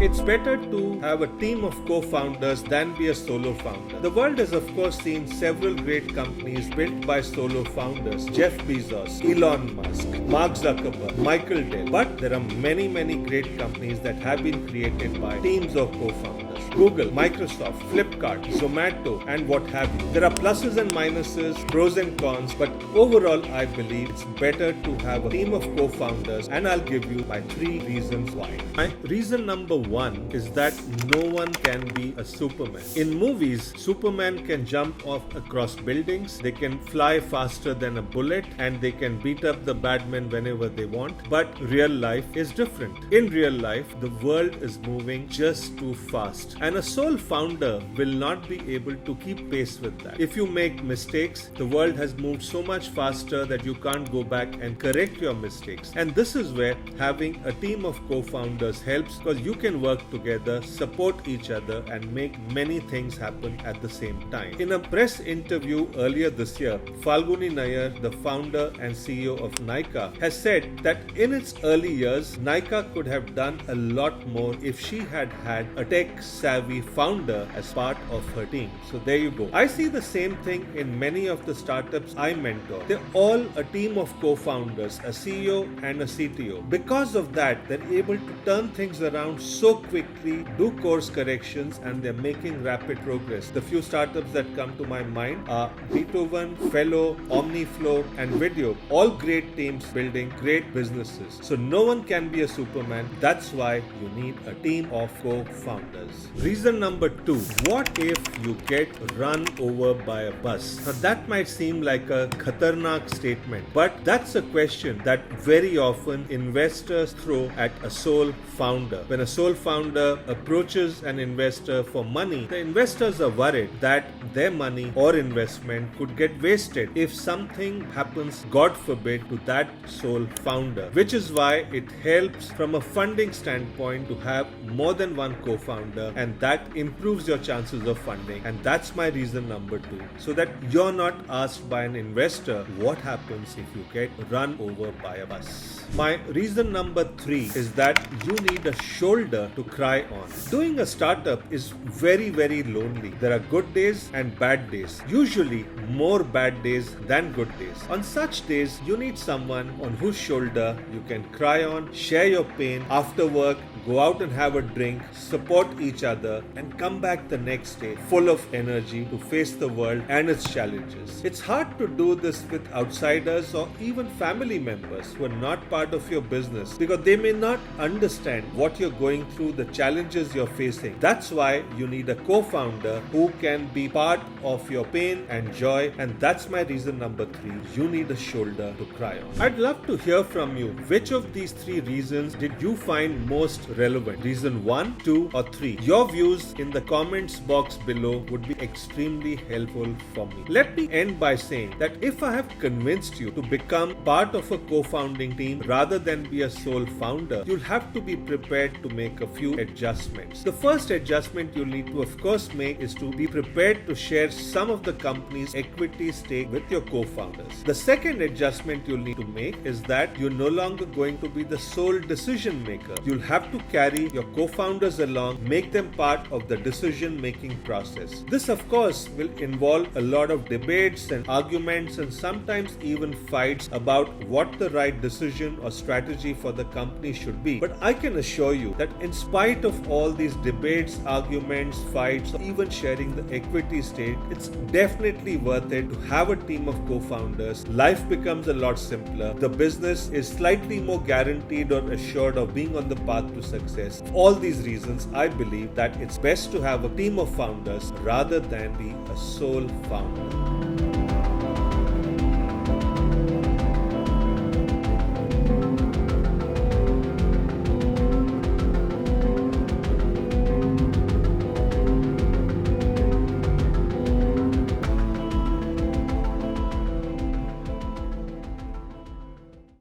It's better to have a team of co-founders than be a solo founder. The world has of course seen several great companies built by solo founders. Jeff Bezos, Elon Musk, Mark Zuckerberg, Michael Dell. But there are many great companies that have been created by teams of co-founders. Google, Microsoft, Flipkart, Zomato, and what have you. There are pluses and minuses, pros and cons, but overall I believe it's better to have a team of co-founders, and I'll give you my 3 reasons why. My reason number 1 is that no one can be a Superman. In movies, Superman can jump off across buildings, they can fly faster than a bullet, and they can beat up the bad men whenever they want, but real life is different. In real life, the world is moving just too fast, and a sole founder will not be able to keep pace with that. If you make mistakes, the world has moved so much faster that you can't go back and correct your mistakes. And this is where having a team of co-founders helps, because you can work together, support each other, and make many things happen at the same time. In a press interview earlier this year, Falguni Nayyar, the founder and CEO of Nykaa, has said that in its early years, Nykaa could have done a lot more if she had had a tech-savvy founder as part of her team. So there you go. I see the same thing in many of the startups I mentor. They're all a team of co-founders, a CEO and a CTO. Because of that, they're able to turn things around so quickly, do course corrections, and they're making rapid progress. The few startups that come to my mind are Beethoven, Fellow, OmniFlow, and Video. All great teams building great businesses. So no one can be a Superman. That's why you need a team of co-founders. Reason number 2. What if you get run over by a bus? Now that might seem like a khatarnak statement, but that's a question that very often investors throw at a sole founder. When a sole founder approaches an investor for money, the investors are worried that their money or investment could get wasted if something happens, God forbid, to that sole founder, which is why it helps from a funding standpoint to have more than one co-founder, and that improves your chances of funding. And that's my reason number 2, so that you're not asked by an investor what happens if you get run over by a bus. My reason number 3 is that you need a shoulder to cry on. Doing a startup is very lonely. There are good days and bad days. Usually more bad days than good days. On such days, you need someone on whose shoulder you can cry on, share your pain after work, go out and have a drink, support each other, and come back the next day full of energy to face the world and its challenges. It's hard to do this with outsiders or even family members who are not part of your business, because they may not understand what you're going through, the challenges you're facing. That's why you need a co-founder who can be part of your pain and joy, and that's my reason number 3. You need a shoulder to cry on. I'd love to hear from you. Which of these 3 reasons did you find most relevant? Reason 1, 2, or 3? Your views in the comments box below would be extremely helpful for me. Let me end by saying that if I have convinced you to become part of a co-founding team rather than be a sole founder, you'll have to be prepared to make a few adjustments. The first adjustment you'll need to of course make is to be prepared to share some of the company's equity stake with your co-founders. The second adjustment you'll need to make is that you're no longer going to be the sole decision maker. You'll have to carry your co-founders along, make them part of the decision-making process. This of course will involve a lot of debates and arguments, and sometimes even fights about what the right decision or strategy for the company should be. But I can assure you that in spite of all these debates, arguments, fights, or even sharing the equity stake, it's definitely worth it to have a team of co-founders. Life becomes a lot simpler. The business is slightly more guaranteed or assured of being on the path to success. For all these reasons, I believe that it's best to have a team of founders rather than be a sole founder.